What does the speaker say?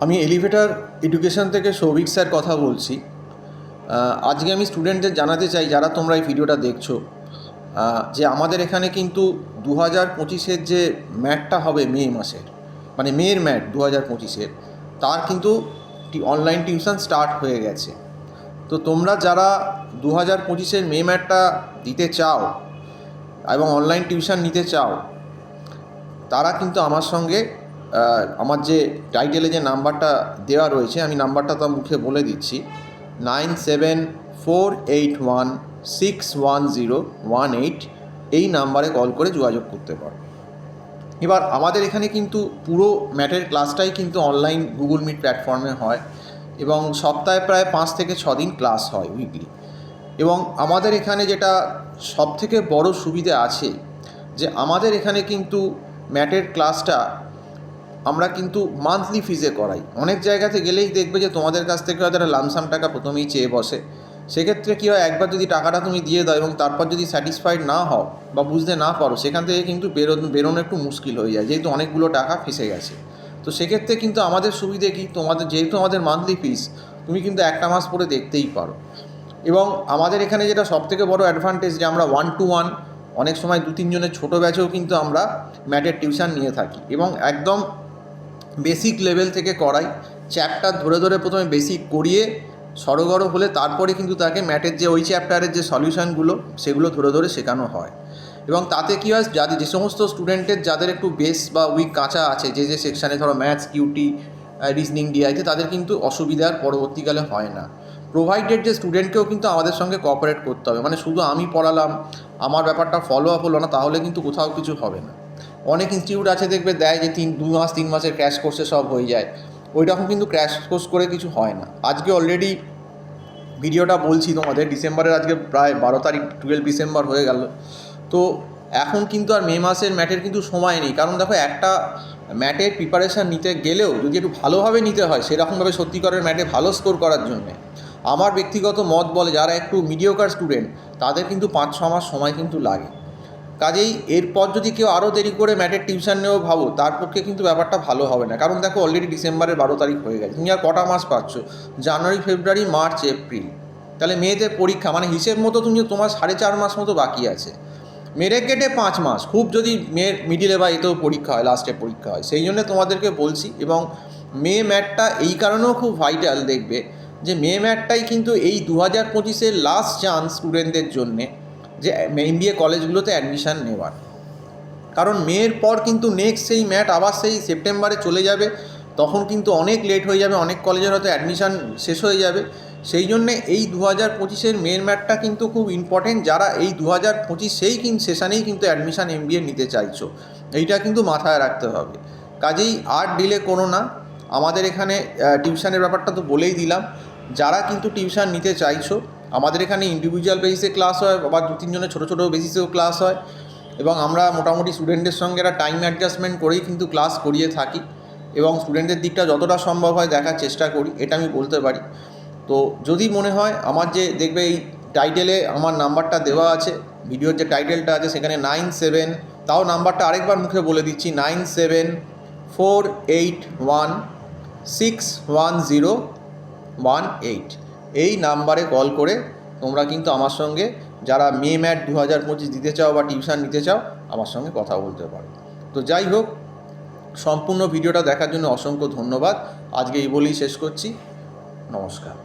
আমি elevator education থেকে Souvik sir কথা বলছি। আজকে আমি স্টুডেন্টদের জানাতে চাই, যারা তোমরা এই ভিডিওটা দেখছো, যে আমাদের এখানে কিন্তু 2025-এর যে ম্যাটটা হবে মে মাসের, মানে মের ম্যাট 2025-এর, তার কিন্তু অনলাইন টিউশন স্টার্ট হয়ে গেছে। তো তোমরা যারা 2025-এর মে ম্যাটটা দিতে চাও এবং অনলাইন টিউশন নিতে চাও, তারা কিন্তু আমার সঙ্গে আমার যে টাইটেলে যে নাম্বারটা দেওয়া রয়েছে, আমি নাম্বারটা তার মুখে বলে দিচ্ছি, 9748161018, এই নাম্বারে কল করে যোগাযোগ করতে পারো। এবার আমাদের এখানে কিন্তু পুরো ম্যাটের ক্লাসটাই কিন্তু অনলাইন গুগল মিট প্ল্যাটফর্মে হয় এবং সপ্তাহে প্রায় 5 থেকে 6 দিন ক্লাস হয় উইকলি। এবং আমাদের এখানে যেটা সবথেকে বড় সুবিধা আছে, যে আমাদের এখানে কিন্তু ম্যাটের ক্লাসটা আমরা কিন্তু মান্থলি ফিজে করাই। অনেক জায়গাতে গেলেই দেখবে যে তোমাদের কাছ থেকে হয়তো একটা লামসাম টাকা প্রথমেই চেয়ে বসে। সেক্ষেত্রে কী হয়, একবার যদি টাকাটা তুমি দিয়ে দাও এবং তারপর যদি স্যাটিসফাইড না হও বা বুঝতে না পারো, সেখান থেকে কিন্তু বেরোনো একটু মুশকিল হয়ে যায়, যেহেতু অনেকগুলো টাকা ফেসে গেছে। তো সেক্ষেত্রে কিন্তু আমাদের সুবিধে কি, যেহেতু আমাদের মান্থলি ফিস, তুমি কিন্তু একটা মাস পরে দেখতেই পারো। এবং আমাদের এখানে যেটা সবথেকে বড় অ্যাডভান্টেজ, যে আমরা 1-to-1, অনেক সময় 2-3 জনের ছোটো ব্যাচেও কিন্তু আমরা ম্যাটের টিউশন নিয়ে থাকি এবং একদম বেসিক লেভেল থেকে করাই। চ্যাপ্টার ধরে ধরে প্রথমে বেসিক করিয়ে সড়গড় হলে তারপরে কিন্তু তাকে ম্যাটের যে ওই চ্যাপ্টারের যে সলিউশানগুলো, সেগুলো ধরে ধরে শেখানো হয়। এবং তাতে কী হয়, যে সমস্ত স্টুডেন্টের যাদের একটু বেস বা উইক কাঁচা আছে, যে সেকশানে ধরো ম্যাথস, কিউটি, রিজনিং, ডিআইতে, তাদের কিন্তু অসুবিধার পরবর্তীকালে হয় না। প্রোভাইডেড যে স্টুডেন্টকেও কিন্তু আমাদের সঙ্গে কোঅপারেট করতে হবে, মানে শুধু আমি পড়ালাম, আমার ব্যাপারটা ফলো আপ হলো না, তাহলে কিন্তু কোথাও কিছু হবে না। অনেক ইনস্টিটিউট আছে দেখবে দেয় যে 2 মাস 3 মাসের ক্র্যাশ কোর্সে সব হয়ে যায়, ওই রকম কিন্তু ক্র্যাশ কোর্স করে কিছু হয় না। আজকে অলরেডি ভিডিওটা বলছি তোমাদের, ডিসেম্বরের আজকে প্রায় 12 তারিখ, 12 ডিসেম্বর হয়ে গেল। তো এখন কিন্তু আর মে মাসের ম্যাটের কিন্তু সময় নেই, কারণ দেখো একটা ম্যাটের প্রিপারেশান নিতে গেলেও যদি একটু ভালোভাবে নিতে হয়, সেরকমভাবে সত্যিকারের ম্যাটে ভালো স্কোর করার জন্যে আমার ব্যক্তিগত মত বলে, যারা একটু মিডিওকার স্টুডেন্ট, তাদের কিন্তু 5-6 মাস সময় কিন্তু লাগে। কাজেই এরপর যদি কেউ আরও দেরি করে ম্যাটের টিউশন নেও ভাবো, তার পক্ষে কিন্তু ব্যাপারটা ভালো হবে না। কারণ দেখো অলরেডি ডিসেম্বরের 12 তারিখ হয়ে গেছে, তুমি আর কটা মাস পাচ্ছ? জানুয়ারি, ফেব্রুয়ারি, মার্চ, এপ্রিল, তাহলে মেতে পরীক্ষা, মানে হিসেব মতো তোমার 4.5 মাস মতো বাকি আছে। মেরে কেটে 5 মাস, খুব যদি মেয়ের মিডিলে বা এতেও পরীক্ষা হয়, লাস্টে পরীক্ষা হয়। সেই জন্য তোমাদেরকে বলছি। এবং মে ম্যাটটা এই কারণেও খুব ভাইটাল, দেখবে যে মে ম্যাটটাই কিন্তু এই 2025-এর লাস্ট চান্স স্টুডেন্টদের জন্যে যে MBA কলেজগুলোতে অ্যাডমিশান নেওয়ার। কারণ মেয়ের পর কিন্তু নেক্সট সেই ম্যাট আবার সেই সেপ্টেম্বরে চলে যাবে, তখন কিন্তু অনেক লেট হয়ে যাবে, অনেক কলেজের হয়তো অ্যাডমিশান শেষ হয়ে যাবে। সেই জন্যে এই 2025-এর মেয়ের ম্যাটটা কিন্তু খুব ইম্পর্টেন্ট, যারা এই 2025 সেশানেই কিন্তু অ্যাডমিশান MBA নিতে চাইছো, এইটা কিন্তু মাথায় রাখতে হবে। কাজেই আর ডিলে করো না। আমাদের এখানে টিউশনের ব্যাপারটা তো বলেই দিলাম। যারা কিন্তু টিউশন নিতে চাইছো, আমাদের এখানে ইন্ডিভিজুয়াল বেসিসে ক্লাস হয়, আবার 2-3 জনের ছোটো ছোটো বেসিসেও ক্লাস হয়। এবং আমরা মোটামুটি স্টুডেন্টদের সঙ্গে একটা টাইম অ্যাডজাস্টমেন্ট করেই কিন্তু ক্লাস করিয়ে থাকি এবং স্টুডেন্টদের দিকটা যতটা সম্ভব হয় দেখার চেষ্টা করি, এটা আমি বলতে পারি। তো যদি মনে হয়, আমার যে দেখবে এই টাইটেলে আমার নাম্বারটা দেওয়া আছে, ভিডিওর যে টাইটেলটা আছে সেখানে 97, তাও নাম্বারটা আরেকবার মুখে বলে দিচ্ছি, 9748161018, এই নাম্বারে কল করে তোমরা কিন্তু আমার সঙ্গে, যারা মে ম্যাট 2025 দিতে চাও বা টিউশন নিতে চাও, আমার সঙ্গে কথা বলতে পারো। তো যাই হোক, সম্পূর্ণ ভিডিওটা দেখার জন্য অসংখ্য ধন্যবাদ। আজকে এই বলেই শেষ করছি। নমস্কার।